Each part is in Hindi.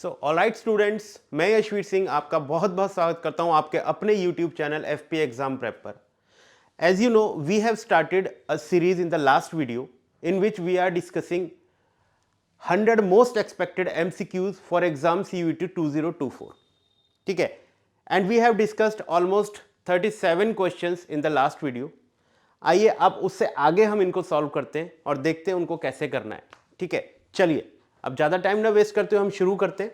सो ऑलराइट स्टूडेंट्स, मैं यशवीर सिंह आपका बहुत बहुत स्वागत करता हूं आपके अपने YouTube channel FP exam prep पर। As you know, we have started a series in the last video in which we are discussing 100 most expected MCQs for exam CUET 2024। ठीक है, and we have discussed almost 37 questions in the last video. आइए अब उससे आगे हम इनको सॉल्व करते हैं और देखते हैं उनको कैसे करना है। ठीक है, चलिए अब ज़्यादा टाइम ना वेस्ट करते हुए हम शुरू करते हैं।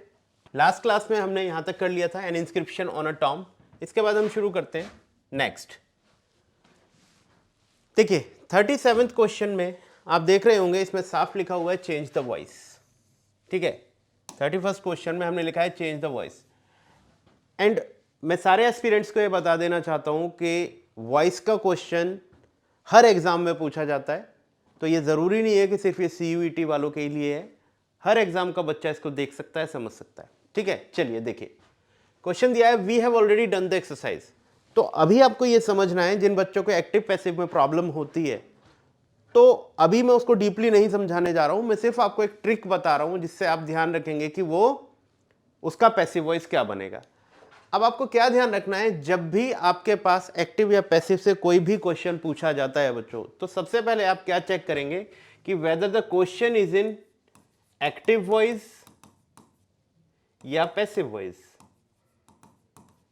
लास्ट क्लास में हमने यहाँ तक कर लिया था N inscription on a Tom. इसके बाद हम शुरू करते हैं नेक्स्ट। देखिए 37th क्वेश्चन में आप देख रहे होंगे, इसमें साफ लिखा हुआ है चेंज द वॉइस। ठीक है, 31st क्वेश्चन में हमने लिखा है चेंज द वॉइस। एंड मैं सारे एस्पिरेंट्स को ये बता देना चाहता हूँ कि वॉइस का क्वेश्चन हर एग्जाम में पूछा जाता है, तो ये ज़रूरी नहीं है कि सिर्फ ये CUET वालों के लिए है। हर एग्जाम का बच्चा इसको देख सकता है, समझ सकता है। ठीक है, चलिए देखिए क्वेश्चन दिया है, we have already done the exercise. तो अभी आपको ये समझना है, जिन बच्चों को एक्टिव पैसिव में प्रॉब्लम होती है, तो अभी मैं उसको डीपली नहीं समझाने जा रहा हूं, मैं सिर्फ आपको एक ट्रिक बता रहा हूं जिससे आप ध्यान रखेंगे कि वो उसका पैसिव वॉइस क्या बनेगा। अब आपको क्या ध्यान रखना है, जब भी आपके पास एक्टिव या पैसिव से कोई भी क्वेश्चन पूछा जाता है बच्चों, तो सबसे पहले आप क्या चेक करेंगे कि whether the question is in active voice या पैसिव वॉइस।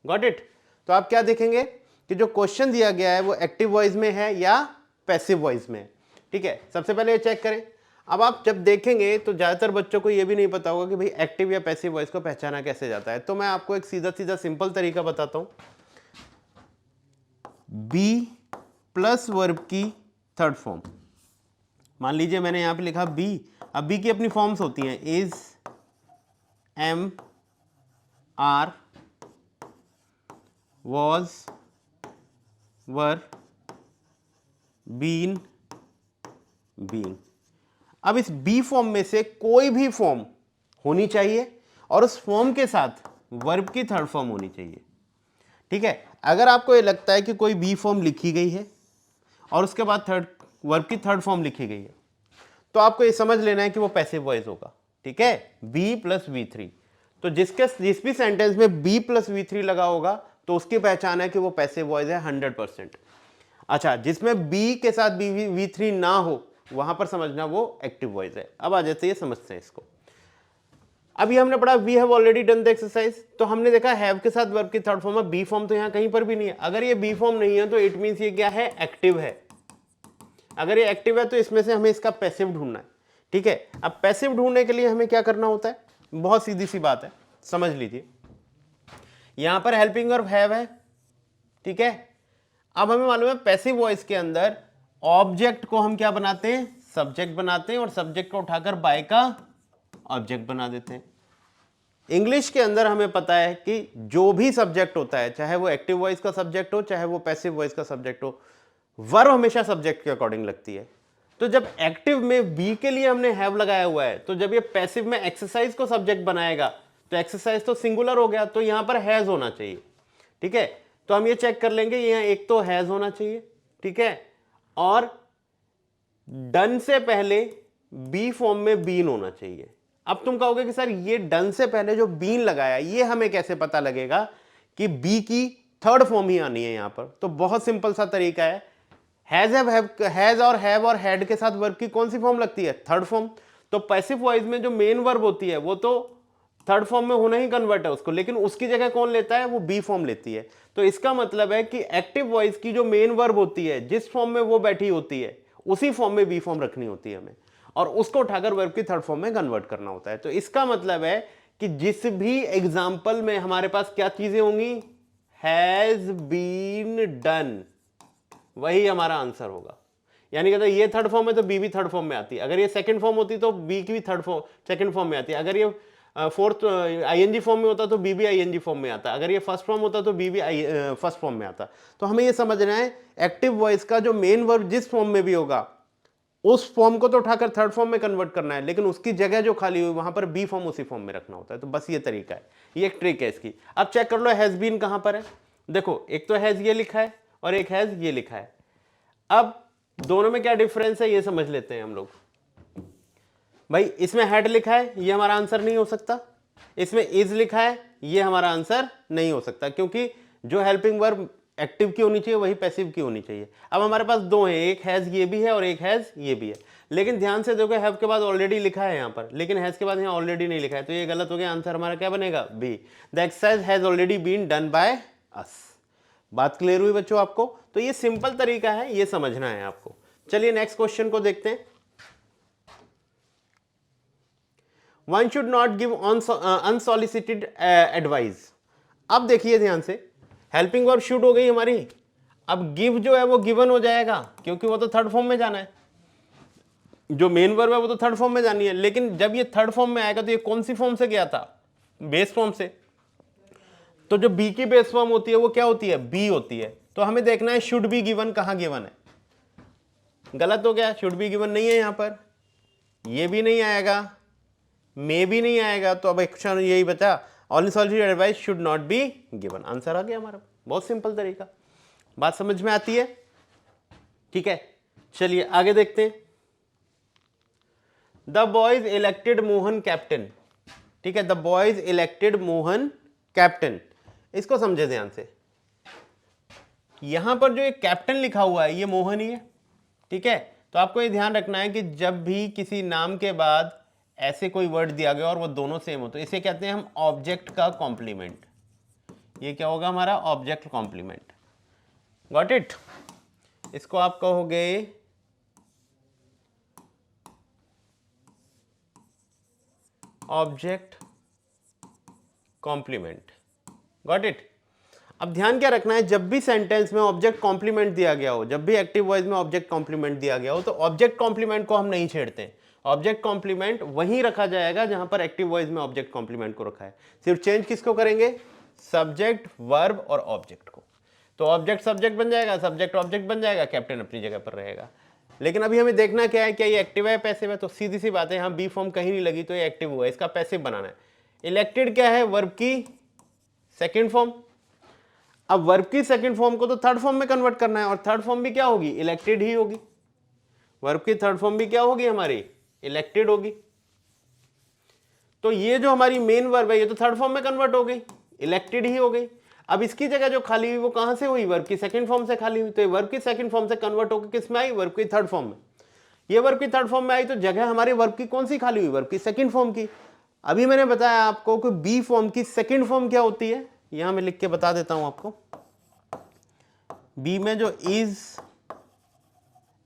Got it? तो आप क्या देखेंगे कि जो क्वेश्चन दिया गया है वो एक्टिव वॉइस में है या पैसिव वॉइस में है। ठीक है, सबसे पहले ये चेक करें। अब आप जब देखेंगे तो ज्यादातर बच्चों को ये भी नहीं पता होगा कि भाई एक्टिव या पैसिव वॉइस को पहचाना कैसे जाता है। तो मैं आपको एक सीधा सीधा सिंपल तरीका बताता हूं। बी प्लस वर्ब की थर्ड फॉर्म, मान लीजिए मैंने यहां पे लिखा बी। अब बी की अपनी फॉर्म्स होती हैं, is, am, are, was, were, been, being. अब इस बी फॉर्म में से कोई भी फॉर्म होनी चाहिए और उस फॉर्म के साथ वर्ब की थर्ड फॉर्म होनी चाहिए। ठीक है, अगर आपको ये लगता है कि कोई बी फॉर्म लिखी गई है और उसके बाद वर्ब की थर्ड फॉर्म लिखी गई है, तो आपको ये समझ लेना है कि वो पैसिव वॉइस होगा। ठीक है, बी प्लस V3। तो जिस भी सेंटेंस में बी प्लस V3 लगा होगा तो उसकी पहचान है कि वो पैसिव वॉइस है 100%। अच्छा, जिसमें बी के साथ V3 ना हो वहां पर समझना वो एक्टिव वॉइस है। अब आ जाते हैं, समझते हैं इसको। अभी हमने पढ़ा we have already done the exercise, तो हमने देखा हैव के साथ वर्ब की थर्ड फॉर्म है, बी फॉर्म तो यहां कहीं पर भी नहीं है। अगर ये बी फॉर्म नहीं है तो इट मींस ये क्या है, एक्टिव है। अगर ये एक्टिव है तो इसमें से हमें इसका पैसिव ढूंढना है। ठीक है, अब पैसिव ढूंढने के लिए हमें क्या करना होता है, बहुत सीधी सी बात है, समझ लीजिए। यहां पर हेल्पिंग वर्ब हैव है। ठीक है, अब हमें मालूम है पैसिव वॉइस के अंदर ऑब्जेक्ट को हम क्या बनाते हैं, सब्जेक्ट बनाते हैं, और सब्जेक्ट को उठाकर बाय का ऑब्जेक्ट बना देते हैं। इंग्लिश के अंदर हमें पता है कि जो भी सब्जेक्ट होता है, चाहे वो एक्टिव वॉइस का सब्जेक्ट हो चाहे वो पैसिव वॉइस का सब्जेक्ट हो, वर्ब हमेशा सब्जेक्ट के अकॉर्डिंग लगती है। तो जब एक्टिव में बी के लिए हमने हैव लगाया हुआ है, तो जब ये पैसिव में एक्सरसाइज को सब्जेक्ट बनाएगा तो एक्सरसाइज तो सिंगुलर हो गया, तो यहां पर हैज होना चाहिए। ठीक है, तो हम ये चेक कर लेंगे, यहां एक तो हैज होना चाहिए। ठीक है, और डन से पहले बी फॉर्म में बीन होना चाहिए। अब तुम कहोगे कि सर ये डन से पहले जो बीन लगाया, ये हमें कैसे पता लगेगा कि बी की थर्ड फॉर्म ही आनी है यहां पर? तो बहुत सिंपल सा तरीका है, हैज और हैव और हैड के साथ वर्ब की कौन सी फॉर्म लगती है, थर्ड फॉर्म। तो पैसिव वॉइस में जो मेन वर्ब होती है वो तो थर्ड फॉर्म में होना ही कन्वर्ट है उसको, लेकिन उसकी जगह कौन लेता है, वो बी फॉर्म लेती है। तो इसका मतलब है कि एक्टिव वॉइस की जो मेन वर्ब होती है, जिस फॉर्म में वो बैठी होती है, उसी फॉर्म में बी फॉर्म रखनी होती है हमें, और उसको उठाकर वर्ब की थर्ड फॉर्म में कन्वर्ट करना होता है। तो इसका मतलब है कि जिस भी एग्जाम्पल में हमारे पास क्या चीजें होंगी, हैज बीन डन, वही हमारा आंसर होगा। यानी कहते ये थर्ड फॉर्म है तो बी भी थर्ड फॉर्म में आती है, अगर ये सेकंड फॉर्म होती तो बी की भी सेकंड फॉर्म में आती है, अगर ये फोर्थ ING फॉर्म में होता तो बी भी ING फॉर्म में आता, अगर ये फर्स्ट फॉर्म होता तो बी भी फर्स्ट फॉर्म में आता। तो हमें ये समझना है एक्टिव वॉइस का जो मेन वर्ब जिस फॉर्म में भी होगा, उस फॉर्म को तो उठाकर थर्ड फॉर्म में कन्वर्ट करना है, लेकिन उसकी जगह जो खाली हुई वहां पर बी फॉर्म उसी फॉर्म में रखना होता है। तो बस ये तरीका है, ये एक ट्रिक है इसकी। अब चेक कर लो हैज बीन कहां पर है। देखो एक तो हैज ये लिखा है और एक हैज ये लिखा है। अब दोनों में क्या डिफरेंस है ये समझ लेते हैं हम लोग। भाई इसमें हैड लिखा है, ये हमारा आंसर नहीं हो सकता। इसमें इज लिखा है, ये हमारा आंसर नहीं हो सकता, क्योंकि जो हेल्पिंग वर्ब एक्टिव की होनी चाहिए वही पैसिव की होनी चाहिए। अब हमारे पास दो हैं, एक हैज ये भी है और एक हैज ये भी है, लेकिन ध्यान से देखो हैव के बाद ऑलरेडी लिखा है यहाँ पर, लेकिन हैज के बाद यहाँ ऑलरेडी नहीं लिखा है, तो ये गलत हो गया। आंसर हमारा क्या बनेगा? B, the exercise has already been done by us. बात क्लियर हुई बच्चों आपको? तो ये सिंपल तरीका है, ये समझना है आपको। चलिए नेक्स्ट क्वेश्चन को देखते हैं। One should not give unsolicited advice. अब देखिए ध्यान से, हेल्पिंग वर्ब शुड हो गई हमारी, अब गिव जो है वो गिवन हो जाएगा, क्योंकि वो तो थर्ड फॉर्म में जाना है। जो मेन वर्ब है वो तो थर्ड फॉर्म में जानी है, लेकिन जब ये थर्ड फॉर्म में आएगा तो ये कौन सी फॉर्म से गया था? बेस फॉर्म से। तो जो बी की बेस फॉर्म होती है वो क्या होती है? बी होती है। तो हमें देखना है शुड बी गिवन कहां गिवन है। गलत हो गया, शुड बी गिवन नहीं है यहां पर, ये भी नहीं आएगा, मे भी नहीं आएगा, तो अब क्वेश्चन यही बचा, unsolicited advice should not be given. Answer आ गया हमारा, बहुत सिंपल तरीका। बात समझ में आती है? ठीक है, चलिए आगे देखते हैं। The boys elected Mohan captain. ठीक है, the boys elected Mohan captain, इसको समझे ध्यान से। यहां पर जो एक कैप्टन लिखा हुआ है ये मोहन ही है। ठीक है, तो आपको ये ध्यान रखना है कि जब भी किसी नाम के बाद ऐसे कोई वर्ड दिया गया और वो दोनों सेम हो तो इसे कहते हैं हम ऑब्जेक्ट का कॉम्प्लीमेंट। ये क्या होगा हमारा? Object complement. Got it? इसको आप कहोगे ऑब्जेक्ट कॉम्प्लीमेंट। Got it? अब ध्यान क्या रखना है, जब भी सेंटेंस में ऑब्जेक्ट कॉम्प्लीमेंट दिया गया हो, जब भी एक्टिव वॉइस में ऑब्जेक्ट कॉम्प्लीमेंट दिया गया हो, तो ऑब्जेक्ट कॉम्प्लीमेंट को हम नहीं छेड़ते। ऑब्जेक्ट कॉम्प्लीमेंट वहीं रखा जाएगा जहां पर एक्टिव वॉइस में ऑब्जेक्ट कॉम्प्लीमेंट को रखा है। सिर्फ चेंज किसको करेंगे? सब्जेक्ट, वर्ब और ऑब्जेक्ट को। तो ऑब्जेक्ट सब्जेक्ट बन जाएगा, सब्जेक्ट ऑब्जेक्ट बन जाएगा, कैप्टन अपनी जगह पर रहेगा। लेकिन अभी हमें देखना क्या है, क्या ये एक्टिव है पैसिव है? तो सीधी सी बात है, यहाँ बी फॉर्म कहीं नहीं लगी तो ये एक्टिव हुआ है, इसका पैसिव बनाना है। इलेक्टेड क्या है? वर्ब की सेकेंड फॉर्म। अब वर्ब की सेकंड फॉर्म को तो थर्ड फॉर्म में कन्वर्ट करना है, और थर्ड फॉर्म भी क्या होगी? इलेक्टेड ही होगी। वर्ब की थर्ड फॉर्म भी क्या होगी हमारी? इलेक्टेड होगी। तो ये जो हमारी मेन वर्ब है ये तो थर्ड फॉर्म में कन्वर्ट हो गई, इलेक्टेड ही हो गई। अब इसकी जगह जो खाली हुई वो कहां से हुई? वर्ब की सेकंड फॉर्म से खाली हुई। तो ये वर्ब की सेकंड फॉर्म से कन्वर्ट होकर किस में आई? वर्ब की थर्ड फॉर्म में। ये वर्ब की थर्ड फॉर्म में आई तो जगह हमारी वर्ब की कौन सी खाली हुई? वर्ब की सेकंड फॉर्म की। अभी मैंने बताया आपको कि बी फॉर्म की सेकंड फॉर्म क्या होती है, यहां मैं लिख के बता देता हूं आपको। बी में जो इज,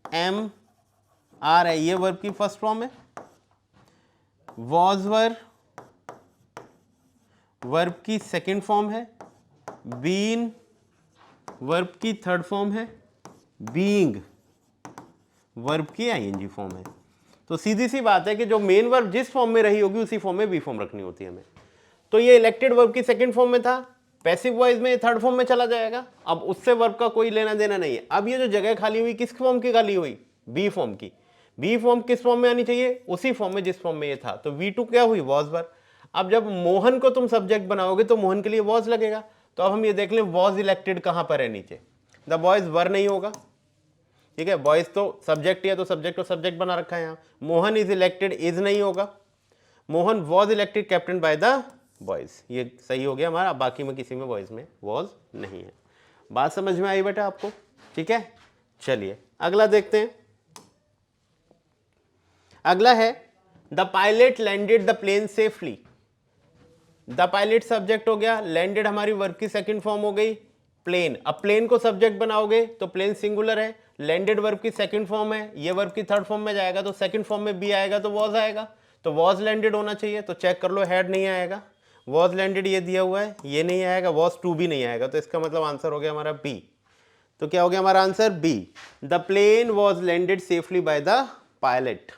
एम, आर है ये वर्ब की फर्स्ट फॉर्म है। वॉज वर्ब की सेकंड फॉर्म है। बीन वर्ब की थर्ड फॉर्म है। बीइंग वर्ब की आईएनजी फॉर्म है। तो सीधी सी बात है कि जो मेन वर्ब जिस फॉर्म में रही होगी उसी फॉर्म में बी फॉर्म रखनी होती है हमें। तो ये इलेक्टेड वर्ब की सेकंड फॉर्म में था, पैसिव वॉइस में थर्ड फॉर्म में चला जाएगा। अब उससे वर्ब का कोई लेना देना नहीं है। अब ये जो जगह खाली हुई किस फॉर्म की खाली हुई? बी फॉर्म की। बी फॉर्म किस फॉर्म में आनी चाहिए? उसी फॉर्म में जिस फॉर्म में ये था। तो V2 क्या हुई? Was verb. अब जब मोहन को तुम सब्जेक्ट बनाओगे तो मोहन के लिए वॉज लगेगा। तो अब हम ये देख लें वॉज इलेक्टेड कहां पर है? नीचे। द बॉयज वर नहीं होगा, ठीक है, बॉयज तो सब्जेक्ट है तो सब्जेक्ट को सब्जेक्ट बना रखा है यहाँ। मोहन इज इलेक्टेड, इज नहीं होगा। Mohan was elected captain by the boys, ये सही हो गया हमारा। बाकी में किसी में बॉयज में वॉज नहीं है। बात समझ में आई बेटा आपको? ठीक है, चलिए अगला देखते हैं। अगला है the pilot landed the plane safely. The pilot subject हो गया, लैंडेड हमारी वर्ब की सेकंड फॉर्म हो गई। प्लेन, अब प्लेन को सब्जेक्ट बनाओगे तो प्लेन सिंगुलर है, लैंडेड वर्ब की सेकंड फॉर्म है, ये वर्ब की थर्ड फॉर्म में जाएगा तो सेकंड फॉर्म में बी आएगा तो वॉज आएगा। तो वॉज लैंडेड होना चाहिए, तो चेक कर लो, हैड नहीं आएगा। वॉज लैंडेड ये दिया हुआ है, ये नहीं आएगा। वॉज टू भी नहीं आएगा, तो इसका मतलब आंसर हो गया हमारा बी। तो क्या हो गया हमारा answer? B, the plane was landed safely by the pilot.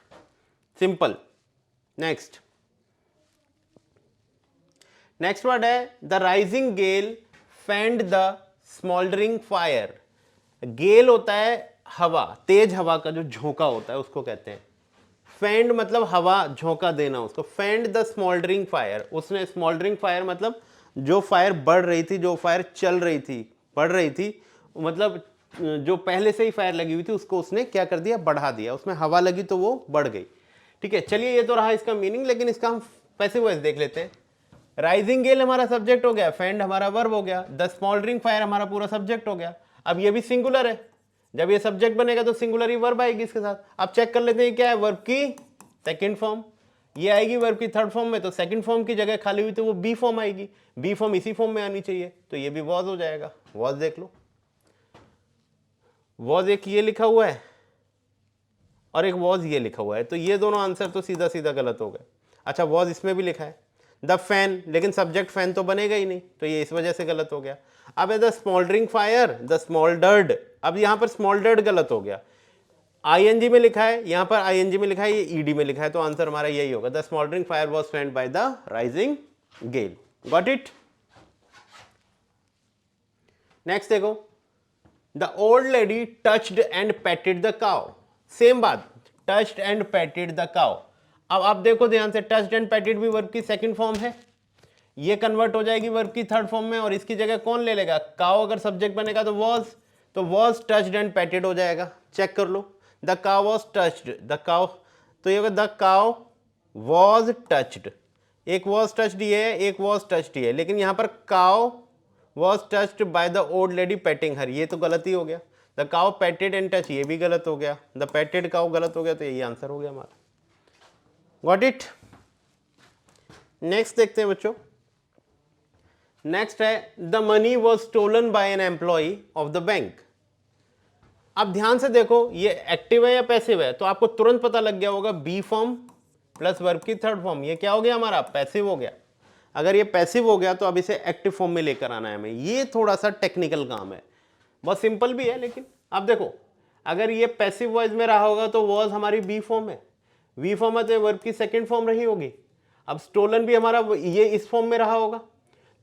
Simple. Next word है the rising gale fanned the smouldering fire. Gale होता है हवा, तेज हवा का जो झोंका होता है उसको कहते हैं। फैंड मतलब हवा, झोंका देना उसको। फैंड द स्मॉल्डरिंग फायर, उसने स्मॉल्डरिंग फायर मतलब जो फायर बढ़ रही थी, जो फायर चल रही थी, बढ़ रही थी, मतलब जो पहले से ही फायर लगी हुई थी उसको उसने क्या कर दिया? बढ़ा दिया। उसमें हवा लगी तो वो बढ़ गई। ठीक है, चलिए ये तो रहा इसका मीनिंग, लेकिन इसका हम पैसिव वॉइस देख लेते हैं। राइजिंग गेल हमारा सब्जेक्ट हो गया, फेंड हमारा वर्ब हो गया, द स्मॉल्डरिंग फायर हमारा पूरा सब्जेक्ट हो गया। अब ये भी सिंगुलर है, जब ये सब्जेक्ट बनेगा तो सिंगुलर ही वर्ब आएगी इसके साथ। अब चेक कर लेते हैं क्या है, वर्ब की सेकंड फॉर्म, ये आएगी वर्ब की थर्ड फॉर्म में, तो सेकंड फॉर्म की जगह खाली हुई तो वो बी फॉर्म आएगी, बी फॉर्म इसी फॉर्म में आनी चाहिए, तो ये भी वॉज हो जाएगा। वॉज देख लो, वॉज एक ये लिखा हुआ है और एक वॉज ये लिखा हुआ है, तो ये दोनों आंसर तो सीधा सीधा गलत हो गए। अच्छा, वॉज इसमें भी लिखा है द फैन, लेकिन सब्जेक्ट फैन तो बनेगा ही नहीं, तो ये इस वजह से गलत हो गया। अब है द स्मॉल्डरिंग फायर, द स्मॉल्डर्ड, अब यहां पर स्मॉल्डर्ड गलत हो गया, आईएनजी में लिखा है, यहां पर आईएनजी में लिखा है, ये ईडी में लिखा है, तो आंसर हमारा यही होगा, the smouldering fire was fanned by the rising gale. Got it. Next देखो, the old lady touched and patted the cow, same बात, touched and patted the cow. अब आप देखो ध्यान से, टच्ड एंड पेटेड भी वर्ब की सेकंड फॉर्म है, ये कन्वर्ट हो जाएगी वर्ब की थर्ड फॉर्म में, और इसकी जगह कौन ले लेगा, काउ अगर सब्जेक्ट बनेगा तो वॉज टच्ड एंड पेटेड हो जाएगा। चेक कर लो, the cow was touched, the cow, तो ये होगा द काउ वॉज टच्ड, एक वॉज टच्ड ये है, एक वॉज टच्ड ये है, लेकिन यहां पर cow was touched by the old lady patting her, ये तो गलत ही हो गया। The cow patted and touch, ये भी गलत हो गया, द पेटेड काउ गलत हो गया, तो यही आंसर हो गया हमारा। Got it. नेक्स्ट देखते हैं बच्चों, नेक्स्ट है the money was stolen by an employee of the bank. अब ध्यान से देखो, ये एक्टिव है या पैसिव है, तो आपको तुरंत पता लग गया होगा, बी फॉर्म प्लस वर्ब की थर्ड फॉर्म, ये क्या हो गया हमारा, पैसिव हो गया। अगर ये पैसिव हो गया तो अब इसे एक्टिव फॉर्म में लेकर आना है हमें, ये थोड़ा सा टेक्निकल काम है, बहुत सिंपल भी है, लेकिन अब देखो, अगर ये पैसिव वॉइस में रहा होगा तो वॉज हमारी बी फॉर्म है, वी फॉर्म है तो वर्ब की सेकंड फॉर्म रही होगी। अब स्टोलन भी हमारा ये इस फॉर्म में रहा होगा,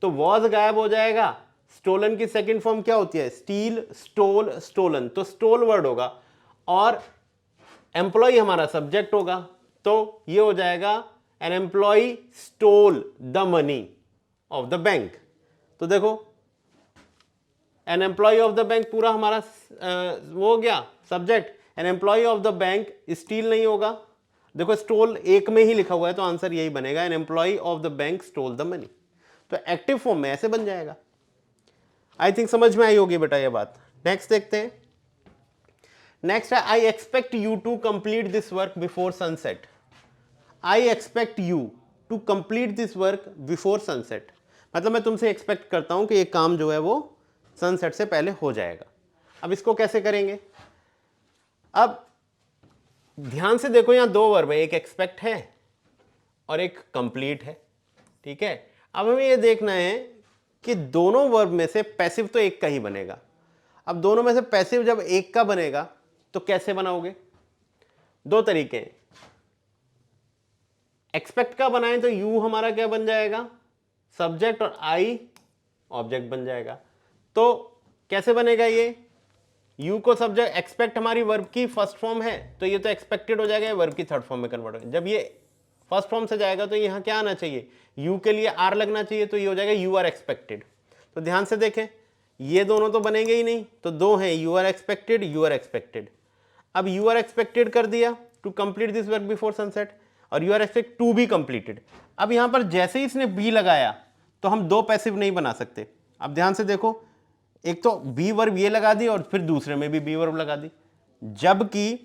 तो वॉज गायब हो जाएगा, स्टोलन की सेकंड फॉर्म क्या होती है, स्टील, स्टोल, स्टोलन, तो स्टोल वर्ड होगा, और एम्प्लॉय हमारा सब्जेक्ट होगा, तो ये हो जाएगा an employee stole the money of the bank. तो देखो, an employee of the bank पूरा हमारा वो हो गया subject, an employee of the bank steal नहीं होगा, देखो स्टोल एक में ही लिखा हुआ है, तो आंसर यही बनेगा, an employee of the bank stole the money, तो एक्टिव फॉर्म में ऐसे बन जाएगा। आई थिंक समझ में आई होगी बेटा ये बात। नेक्स्ट देखते हैं, नेक्स्ट है I expect you to complete this work before sunset. I expect you to complete this work before sunset, मतलब मैं तुमसे एक्सपेक्ट करता हूं कि ये काम जो है वो सनसेट से पहले हो जाएगा। अब इसको कैसे करेंगे, अब ध्यान से देखो, यहां दो वर्ब है, एक एक्सपेक्ट है और एक कंप्लीट है, ठीक है। अब हमें ये देखना है कि दोनों वर्ब में से पैसिव तो एक का ही बनेगा। अब दोनों में से पैसिव जब एक का बनेगा तो कैसे बनाओगे, दो तरीके हैं, एक्सपेक्ट का बनाएं तो यू हमारा क्या बन जाएगा, सब्जेक्ट, और आई ऑब्जेक्ट बन जाएगा। तो कैसे बनेगा ये, यू को सब्जेक्ट, एक्सपेक्ट हमारी वर्ब की फर्स्ट फॉर्म है, तो ये तो एक्सपेक्टेड हो जाएगा, वर्ब की थर्ड फॉर्म में कन्वर्ट होगा। जब ये फर्स्ट फॉर्म से जाएगा तो यहाँ क्या आना चाहिए, यू के लिए आर लगना चाहिए, तो ये हो जाएगा यू आर एक्सपेक्टेड। तो ध्यान से देखें, ये दोनों तो बनेंगे ही नहीं, तो दो हैं, you are expected, you are expected. अब यू आर एक्सपेक्टेड कर दिया to complete this work before sunset, और you are expect to be completed. अब यहां पर जैसे ही इसने बी लगाया तो हम दो पैसिव नहीं बना सकते। अब ध्यान से देखो, एक तो बी वर्ब ये लगा दी और फिर दूसरे में भी बी वर्ब लगा दी, जबकि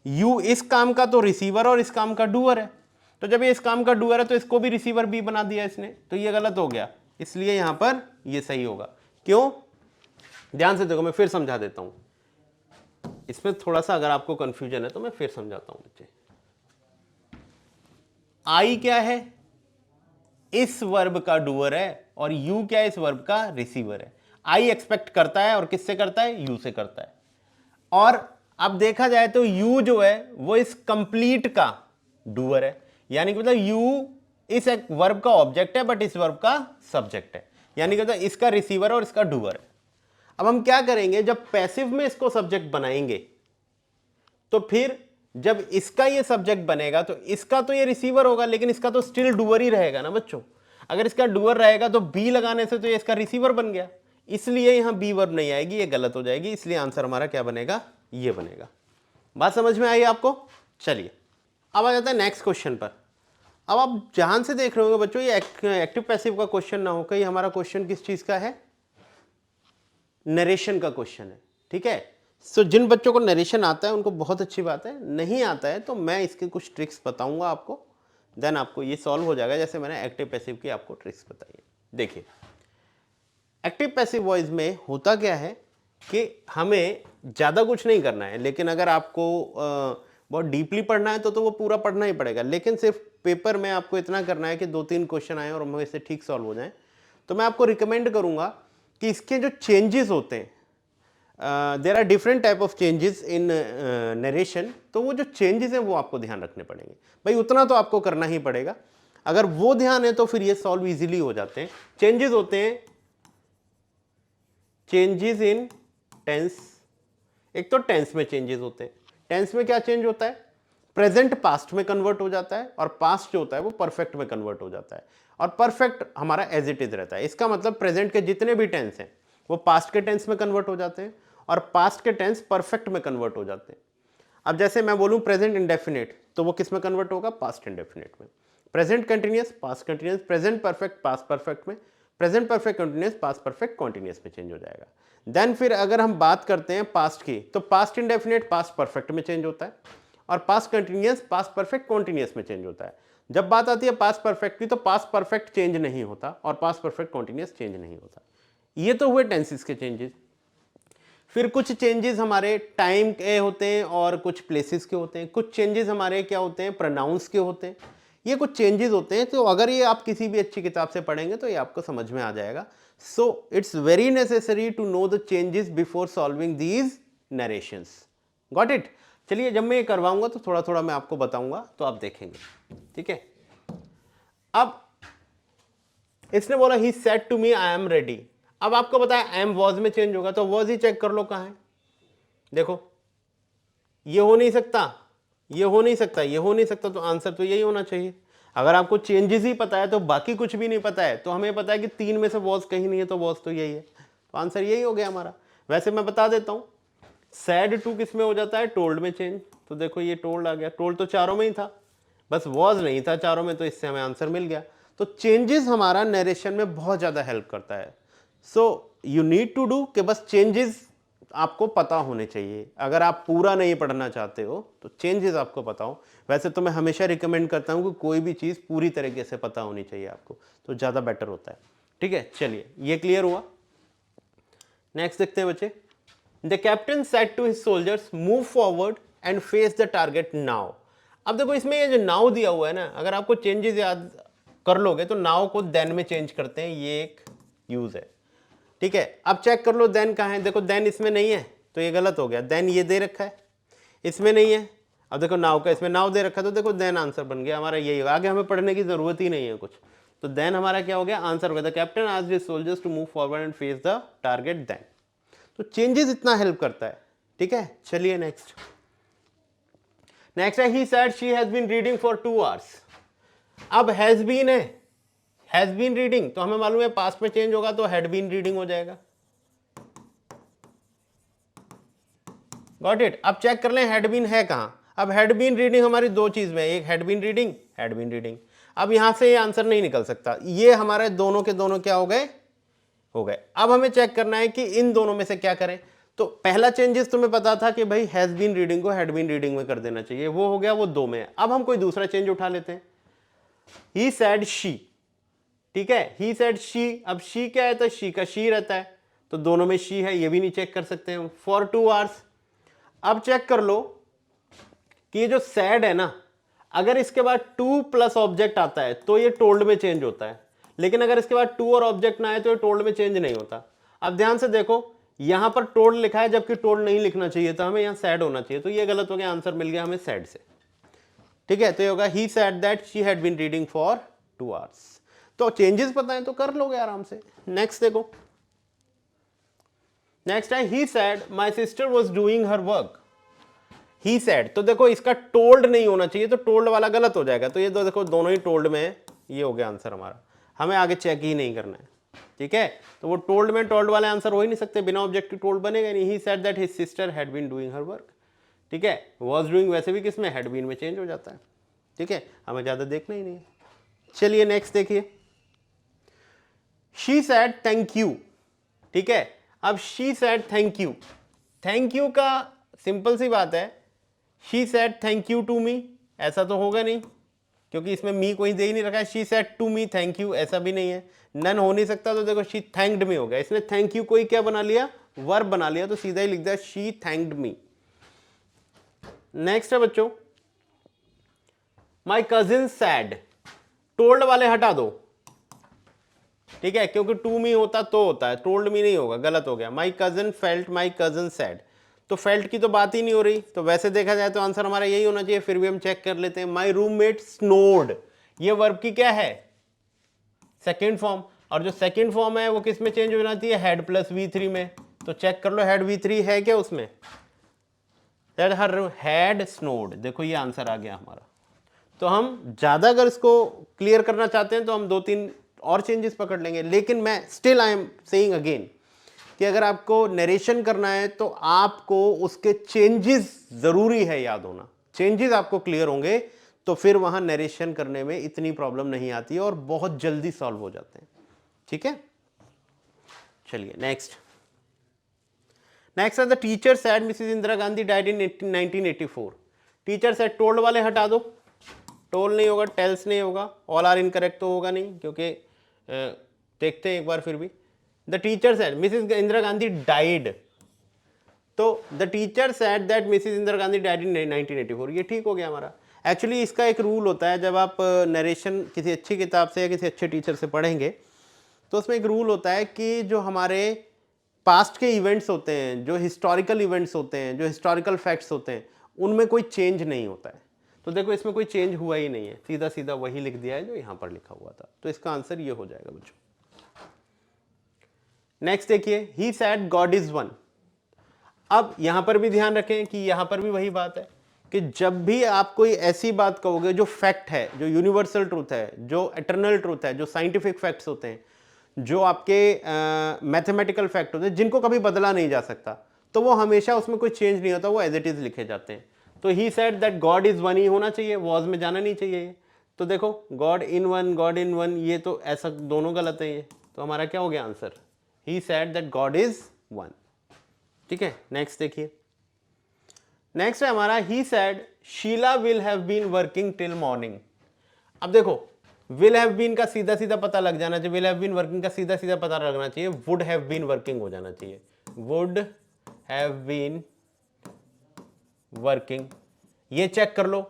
यू इस काम का तो रिसीवर और इस काम का डूअर है, तो जब ये इस काम का डूअर है तो इसको भी रिसीवर बी बना दिया इसने, तो ये गलत हो गया, इसलिए यहां पर ये सही होगा। क्यों, ध्यान से देखो, मैं फिर समझा देता हूं, इसमें थोड़ा सा अगर आपको कंफ्यूजन है तो मैं फिर समझाता हूं बच्चे। आई क्या है, इस वर्ब का डूअर है, और यू क्या है, इस वर्ब का रिसीवर है। आई एक्सपेक्ट करता है, और किससे करता है, यू से करता है। और अब देखा जाए तो यू जो है वो इस कंप्लीट का डूअर है, यानी कि मतलब यू इस एक वर्ब का ऑब्जेक्ट है बट इस वर्ब का सब्जेक्ट है, यानी कि मतलब इसका रिसीवर और इसका डूअर है। अब हम क्या करेंगे, जब पैसिव में इसको सब्जेक्ट बनाएंगे तो फिर जब इसका ये सब्जेक्ट बनेगा तो इसका तो ये रिसीवर होगा, लेकिन इसका तो स्टिल डूअर ही रहेगा ना बच्चों। अगर इसका डूअर रहेगा तो बी लगाने से तो ये इसका रिसीवर बन गया, इसलिए यहां बी वर्ब नहीं आएगी, ये गलत हो जाएगी, इसलिए आंसर हमारा क्या बनेगा, ये बनेगा। बात समझ में आई आपको। चलिए अब आ जाता है नेक्स्ट क्वेश्चन पर। अब आप ध्यान से देख रहे होंगे बच्चों, ये एक्टिव पैसिव का क्वेश्चन ना हो, कहीं हमारा क्वेश्चन किस चीज का है, नरेशन का क्वेश्चन है, ठीक है। सो जिन बच्चों को नरेशन आता है उनको बहुत अच्छी बात है, नहीं आता है तो मैं इसके कुछ ट्रिक्स बताऊंगा आपको, देन आपको ये सॉल्व हो जाएगा, जैसे मैंने एक्टिव पैसिव की आपको ट्रिक्स बताई है। देखिए एक्टिव पैसिव वॉइस में होता क्या है कि हमें ज़्यादा कुछ नहीं करना है, लेकिन अगर आपको बहुत डीपली पढ़ना है तो वो पूरा पढ़ना ही पड़ेगा, लेकिन सिर्फ पेपर में आपको इतना करना है कि 2-3 क्वेश्चन आए और हमें इससे ठीक सॉल्व हो जाए। तो मैं आपको रिकमेंड करूंगा कि इसके जो चेंजेस होते हैं, there are different type of changes in narration, तो वो जो चेंजेस हैं वो आपको ध्यान रखने पड़ेंगे भाई, उतना तो आपको करना ही पड़ेगा। अगर वो ध्यान है तो फिर ये सॉल्व इजीली हो जाते हैं। चेंजेस होते हैं चेंजेस इन टेंस, एक तो टेंस में चेंजेस होते हैं। टेंस में क्या चेंज होता है, प्रेजेंट पास्ट में कन्वर्ट हो जाता है, और पास्ट जो होता है वो परफेक्ट में कन्वर्ट हो जाता है, और परफेक्ट हमारा एज इट इज रहता है। इसका मतलब प्रेजेंट के जितने भी टेंस हैं वो पास्ट के टेंस में कन्वर्ट हो जाते हैं, और पास्ट के टेंस परफेक्ट में कन्वर्ट हो जाते हैं। अब जैसे मैं बोलूं प्रेजेंट इंडेफिनिट, तो वो किस में कन्वर्ट होगा, पास्ट इंडेफिनिट में। Present continuous past continuous, present perfect past perfect में, present perfect continuous past perfect continuous में चेंज हो जाएगा। देन फिर अगर हम बात करते हैं पास्ट की, तो पास्ट इंडेफिनिट पास्ट परफेक्ट में चेंज होता है, और past continuous past perfect continuous में चेंज होता है। जब बात आती है पास्ट परफेक्ट की, तो पास्ट परफेक्ट चेंज नहीं होता और पास्ट परफेक्ट कॉन्टिन्यूअस चेंज नहीं होता। ये तो हुए टेंसेस के चेंजेस। फिर कुछ चेंजेस हमारे टाइम के होते हैं और कुछ प्लेसेस के होते हैं। कुछ चेंजेस हमारे क्या होते हैं, प्रोनाउंस के होते हैं। ये कुछ चेंजेस होते हैं, तो अगर ये आप किसी भी अच्छी किताब से पढ़ेंगे तो ये आपको समझ में आ जाएगा। So it's very necessary to know the changes before solving these narrations. Got it. चलिए जब मैं ये करवाऊंगा तो थोड़ा थोड़ा मैं आपको बताऊंगा, तो आप देखेंगे, ठीक है। अब इसने बोला he said to me I am ready. अब आपको बताया आई एम वॉज में चेंज होगा, तो वॉज ही चेक कर लो कहां है। देखो ये हो नहीं सकता, ये हो नहीं सकता, ये हो नहीं सकता, तो आंसर तो यही होना चाहिए। अगर आपको चेंजेस ही पता है तो बाकी कुछ भी नहीं पता है, तो हमें पता है कि 3 में से वॉज कहीं नहीं है, तो वॉज तो यही है, तो आंसर यही हो गया हमारा। वैसे मैं बता देता हूं, सैड टू किस में हो जाता है, टोल्ड में चेंज। तो देखो ये टोल्ड आ गया, टोल्ड तो चारों में ही था, बस वॉज नहीं था चारों में, तो इससे हमें आंसर मिल गया। तो चेंजेस हमारा नरेशन में बहुत ज्यादा हेल्प करता है। So you need to do कि बस चेंजेस आपको पता होने चाहिए। अगर आप पूरा नहीं पढ़ना चाहते हो तो चेंजेस आपको पता हो। वैसे तो मैं हमेशा रिकमेंड करता हूं कि कोई भी चीज़ पूरी तरीके से पता होनी चाहिए आपको, तो ज़्यादा बेटर होता है, ठीक है। चलिए ये क्लियर हुआ। नेक्स्ट देखते हैं बच्चे। The captain said to his soldiers move forward and face the target now. अब देखो इसमें ये जो नाउ दिया हुआ है ना, अगर आपको चेंजेस याद कर लोगे तो नाउ को देन में चेंज करते हैं, ये एक यूज है, ठीक है। अब चेक कर लो देन कहाँ है, देखो देन इसमें नहीं है तो ये गलत हो गया, देन ये दे रखा है, इसमें नहीं है। अब देखो नाउ का इसमें नाउ दे रखा है, तो देखो देन आंसर बन गया हमारा, यही होगा, आगे हमें पढ़ने की जरूरत ही नहीं है कुछ। तो देन हमारा क्या हो गया, आंसर हो गया। The captain asked his soldiers to move forward and face the target then. तो चेंजेस इतना हेल्प करता है, ठीक है। चलिए नेक्स्ट है, he said she has been reading for 2 hours. अब हैज बीन है, हैज बीन रीडिंग, तो हमें मालूम है पास्ट में चेंज होगा तो हैड बीन रीडिंग हो जाएगा। Got it. अब चेक कर लें हैड बीन है कहां। अब हैड बीन रीडिंग हमारी दो चीज में, एक had been reading, had been reading. अब यहां से ये आंसर नहीं निकल सकता, ये हमारे दोनों के दोनों क्या हो गए, हो गए। अब हमें चेक करना है कि इन दोनों में से क्या करें। तो पहला चेंजेस तुम्हें पता था कि भाई हैज बीन रीडिंग को हैड बीन रीडिंग में कर देना चाहिए, वो हो गया, वो 2 में है। अब हम कोई दूसरा चेंज उठा लेते हैं, ही सेड शी, ठीक है, ही सेड शी। अब शी क्या है, तो शी का शी रहता है, तो दोनों में शी है, ये भी नहीं चेक कर सकते हम। For 2 hours. अब चेक कर लो कि ये जो सैड है ना, अगर इसके बाद 2 प्लस ऑब्जेक्ट आता है तो ये टोल्ड में चेंज होता है, लेकिन अगर इसके बाद 2 और ऑब्जेक्ट ना आए तो ये टोल्ड में चेंज नहीं होता। अब ध्यान से देखो, यहां पर टोल्ड लिखा है जबकि टोल्ड नहीं लिखना चाहिए था, हमें यहां सैड होना चाहिए, तो ये गलत हो गया, आंसर मिल गया हमें सैड से, ठीक है। तो ये होगा he said that she had been reading for 2 hours. तो चेंजेस पता है तो कर लोगे आराम से। नेक्स्ट देखो, नेक्स्ट है he said my sister was doing her work. He said, तो देखो इसका टोल्ड नहीं होना चाहिए, तो टोल्ड वाला गलत हो जाएगा, तो ये दो देखो दोनों ही टोल्ड में है, ये हो गया आंसर हमारा, हमें आगे चेक ही नहीं करना है, ठीक है। तो वो टोल्ड में टोल्ड वाले आंसर हो ही नहीं सकते, बिना ऑब्जेक्टिव टोल्ड बनेगा नहीं। He said that his sister had been doing her work, ठीक है। वाज डूइंग वैसे भी किसमें, हैड बीन में चेंज हो जाता है, ठीक है, हमें ज्यादा देखना ही नहीं है। चलिए नेक्स्ट देखिए, शी सैड थैंक यू, ठीक है। अब she said thank you, thank you का सिंपल सी बात है, she said thank you to me, ऐसा तो होगा नहीं क्योंकि इसमें मी कोई दे ही नहीं रखा है। She said to me thank you, ऐसा भी नहीं है, नन हो नहीं सकता, तो देखो शी थैंक्ड मी हो गया। इसने थैंक यू कोई क्या बना लिया, वर्ब बना लिया, तो सीधा ही लिख दिया शी थैंक्ड मी। नेक्स्ट है बच्चों, माई कजिन सैड, टोल्ड वाले हटा दो, ठीक है, क्योंकि टू मी होता तो होता है, टोल्ड मी नहीं होगा, गलत हो गया। My cousin felt, my cousin sad, तो फेल्ट की तो बात ही नहीं हो रही, तो वैसे देखा जाए तो आंसर हमारा यही होना चाहिए, फिर भी हम चेक कर लेते हैं। माई रूममेट स्नोड, ये वर्ब की क्या है, सेकेंड फॉर्म, और जो सेकेंड फॉर्म है वो किस में चेंज होना चाहिए, हैड प्लस V3 में, तो चेक कर लो हैड V3 है क्या उसमें, हर हैड स्नोड, देखो ये आंसर आ गया हमारा। तो हम ज्यादा अगर इसको क्लियर करना चाहते हैं तो हम 2-3 और चेंजेस पकड़ लेंगे, लेकिन मैं still I am saying again कि अगर आपको नरेशन करना है तो आपको उसके चेंजेस जरूरी है याद होना, चेंजेस आपको क्लियर होंगे तो फिर वहां नरेशन करने में इतनी प्रॉब्लम नहीं आती है और बहुत जल्दी सॉल्व हो जाते हैं, ठीक है। चलिए नेक्स्ट है the teacher said Mrs Indira Gandhi died in 1984। Teacher sad, told वाले हटा दो, टोल्ड नहीं होगा, टेल्स नहीं होगा, ऑल आर इनकरेक्ट तो होगा नहीं क्योंकि देखते हैं एक बार फिर भी। The teacher said Mrs Indira Gandhi died, तो the teacher said that Mrs Indira Gandhi died in 1984, ये ठीक हो गया हमारा। एक्चुअली इसका एक रूल होता है, जब आप नरेशन किसी अच्छी किताब से या किसी अच्छे टीचर से पढ़ेंगे तो उसमें एक रूल होता है कि जो हमारे पास्ट के इवेंट्स होते हैं, जो हिस्टोरिकल इवेंट्स होते हैं, जो हिस्टोरिकल फैक्ट्स होते हैं, उनमें कोई चेंज नहीं होता है। तो देखो इसमें कोई चेंज हुआ ही नहीं है, सीधा सीधा वही लिख दिया है जो यहां पर लिखा हुआ था, तो इसका आंसर ये हो जाएगा बच्चों। नेक्स्ट देखिए, ही सैड गॉड इज वन। अब यहां पर भी ध्यान रखें कि यहां पर भी वही बात है कि जब भी आप कोई ऐसी बात कहोगे जो फैक्ट है, जो यूनिवर्सल ट्रूथ है, जो एटर्नल ट्रूथ है, जो साइंटिफिक फैक्ट्स होते हैं, जो आपके मैथमेटिकल फैक्ट होते हैं जिनको कभी बदला नहीं जा सकता, तो वो हमेशा उसमें कोई चेंज नहीं होता, वो एज इट इज लिखे जाते हैं। तो he said that God is one ही होना चाहिए, वॉज में जाना नहीं चाहिए। तो देखो गॉड इन वन, ये तो ऐसा दोनों गलत है, ये तो हमारा क्या हो गया answer, he said that God is one, ठीक है। नेक्स्ट देखिए, नेक्स्ट है हमारा, he said Sheela will have been working till morning. अब देखो विल हैव बीन का सीधा सीधा पता लग जाना चाहिए, विल हैव बीन वर्किंग का सीधा सीधा पता लगना चाहिए, वुड हैव बीन वर्किंग हो जाना चाहिए, वुड हैव बीन वर्किंग। ये चेक कर लो,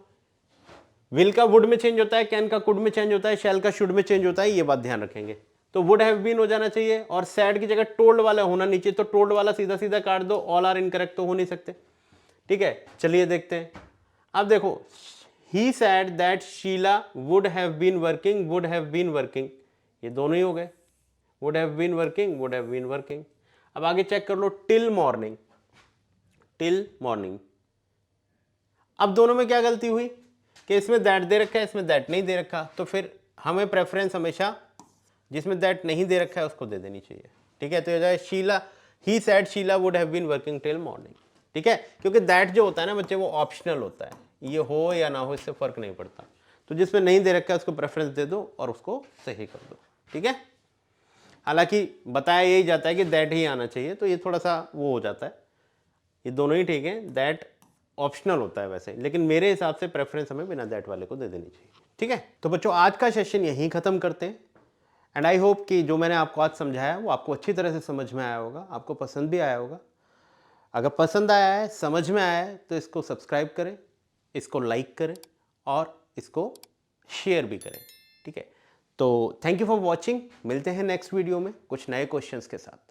विल का वुड में चेंज होता है, कैन का कुड में चेंज होता है, शैल का शुड में चेंज होता है, ये बात ध्यान रखेंगे। तो वुड हैव बीन हो जाना चाहिए और सैड की जगह टोल्ड वाला होना नीचे, तो टोल्ड वाला सीधा सीधा काट दो, ऑल आर इनकरेक्ट तो हो नहीं सकते, ठीक है। चलिए देखते हैं, अब देखो he said that Sheila would have been working, ये दोनों ही हो गए, would have been working। अब आगे चेक कर लो, till morning। अब दोनों में क्या गलती हुई कि इसमें that दे रखा है, इसमें that नहीं दे रखा, तो फिर हमें प्रेफरेंस हमेशा जिसमें that नहीं दे रखा है उसको दे देनी चाहिए, ठीक है। तो ये जाए Sheila, he said Sheila would have been working till morning, ठीक है, क्योंकि that जो होता है ना बच्चे वो ऑप्शनल होता है, ये हो या ना हो इससे फर्क नहीं पड़ता, तो जिसमें नहीं दे रखा है उसको प्रेफरेंस दे दो और उसको सही कर दो, ठीक है। हालांकि बताया यही जाता है कि दैट ही आना चाहिए, तो ये थोड़ा सा वो हो जाता है, ये दोनों ही ठीक है, दैट ऑप्शनल होता है वैसे, लेकिन मेरे हिसाब से प्रेफरेंस हमें बिना दैट वाले को दे देनी चाहिए, ठीक है। तो बच्चों आज का सेशन यहीं खत्म करते हैं, एंड आई होप कि जो मैंने आपको आज समझाया वो आपको अच्छी तरह से समझ में आया होगा, आपको पसंद भी आया होगा। अगर पसंद आया है, समझ में आया है, तो इसको सब्सक्राइब करें, इसको लाइक करें और इसको शेयर भी करें, ठीक है। तो थैंक यू फॉर वॉचिंग, मिलते हैं नेक्स्ट वीडियो में कुछ नए क्वेश्चंस के साथ।